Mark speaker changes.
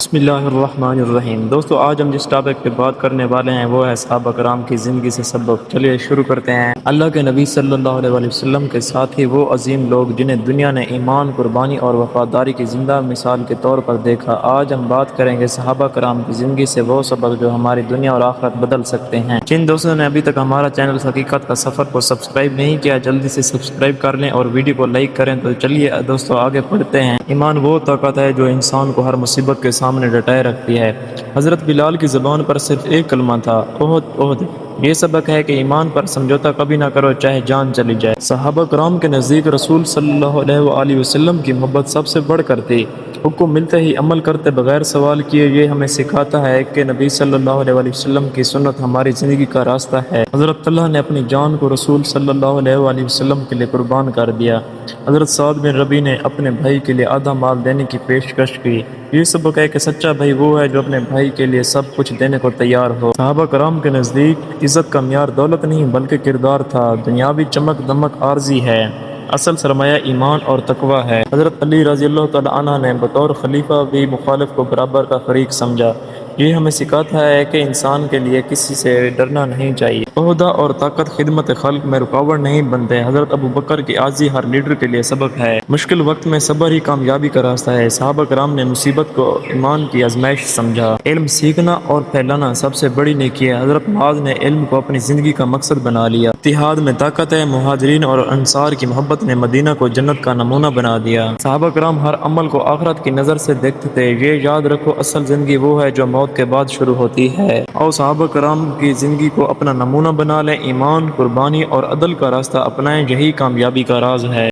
Speaker 1: بسم اللہ الرحمن الرحیم۔ دوستو آج ہم جس ٹاپک پہ بات کرنے والے ہیں وہ ہے صحابہ کرام کی زندگی سے سبق۔ چلیے شروع کرتے ہیں۔ اللہ کے نبی صلی اللہ علیہ وسلم کے ساتھ ہی وہ عظیم لوگ جنہیں دنیا نے ایمان، قربانی اور وفاداری کی زندہ مثال کے طور پر دیکھا۔ آج ہم بات کریں گے صحابہ کرام کی زندگی سے وہ سبق جو ہماری دنیا اور آخرت بدل سکتے ہیں۔ جن دوستوں نے ابھی تک ہمارا چینل حقیقت کا سفر کو سبسکرائب نہیں کیا جلدی سے سبسکرائب کر لیں اور ویڈیو کو لائک کریں۔ تو چلیے دوستو آگے بڑھتے ہیں۔ ایمان وہ طاقت ہے جو انسان کو ہر مصیبت کے سامنے ڈٹائے رکھتی ہے۔ حضرت بلال کی زبان پر صرف ایک کلمہ تھا، احد احد۔ یہ سبق ہے کہ ایمان پر سمجھوتا کبھی نہ کرو چاہے جان چلی جائے۔ صحابہ کرام کے نزدیک رسول صلی اللہ علیہ وآلہ وسلم کی محبت سب سے بڑھ کر تھی۔ حکم ملتے ہی عمل کرتے بغیر سوال کیے۔ یہ ہمیں سکھاتا ہے کہ نبی صلی اللہ علیہ وآلہ وسلم کی سنت ہماری زندگی کا راستہ ہے۔ حضرت اللہ نے اپنی جان کو رسول صلی اللہ علیہ وآلہ وسلم کے لیے قربان کر دیا۔ حضرت سعد بن ربیع نے اپنے بھائی کے لیے آدھا مال دینے کی پیشکش کی۔ یہ سبق ہے کہ سچا بھائی وہ ہے جو اپنے بھائی کے لیے سب کچھ دینے کو تیار ہو۔ صحابہ کرام کے نزدیک عزت کا معیار دولت نہیں بلکہ کردار تھا۔ دنیاوی چمک دمک عارضی ہے، اصل سرمایہ ایمان اور تقوی ہے۔ حضرت علی رضی اللہ تعالی عنہ نے بطور خلیفہ بھی مخالف کو برابر کا فریق سمجھا۔ یہ ہمیں سکھاتا ہے کہ انسان کے لیے کسی سے ڈرنا نہیں چاہیے۔ عہدہ اور طاقت خدمت خلق میں رکاوٹ نہیں بنتے۔ حضرت ابو بکر کی عاجزی ہر لیڈر کے لیے سبق ہے۔ مشکل وقت میں صبر ہی کامیابی کا راستہ ہے۔ صحابہ کرام نے مصیبت کو ایمان کی آزمائش سمجھا۔ علم سیکھنا اور پھیلانا سب سے بڑی نیکی ہے۔ حضرت معاذ نے علم کو اپنی زندگی کا مقصد بنا لیا۔ اتحاد میں طاقت ہے۔ مہاجرین اور انصار کی محبت نے مدینہ کو جنت کا نمونہ بنا دیا۔ صحابہ کرام ہر عمل کو آخرت کی نظر سے دیکھتے تھے۔ یہ یاد رکھو اصل زندگی وہ ہے جو موت کے بعد شروع ہوتی ہے۔ اور صحابہ کرام کی زندگی کو اپنا نمونہ بنا لیں۔ ایمان، قربانی اور عدل کا راستہ اپنائیں، یہی کامیابی کا راز ہے۔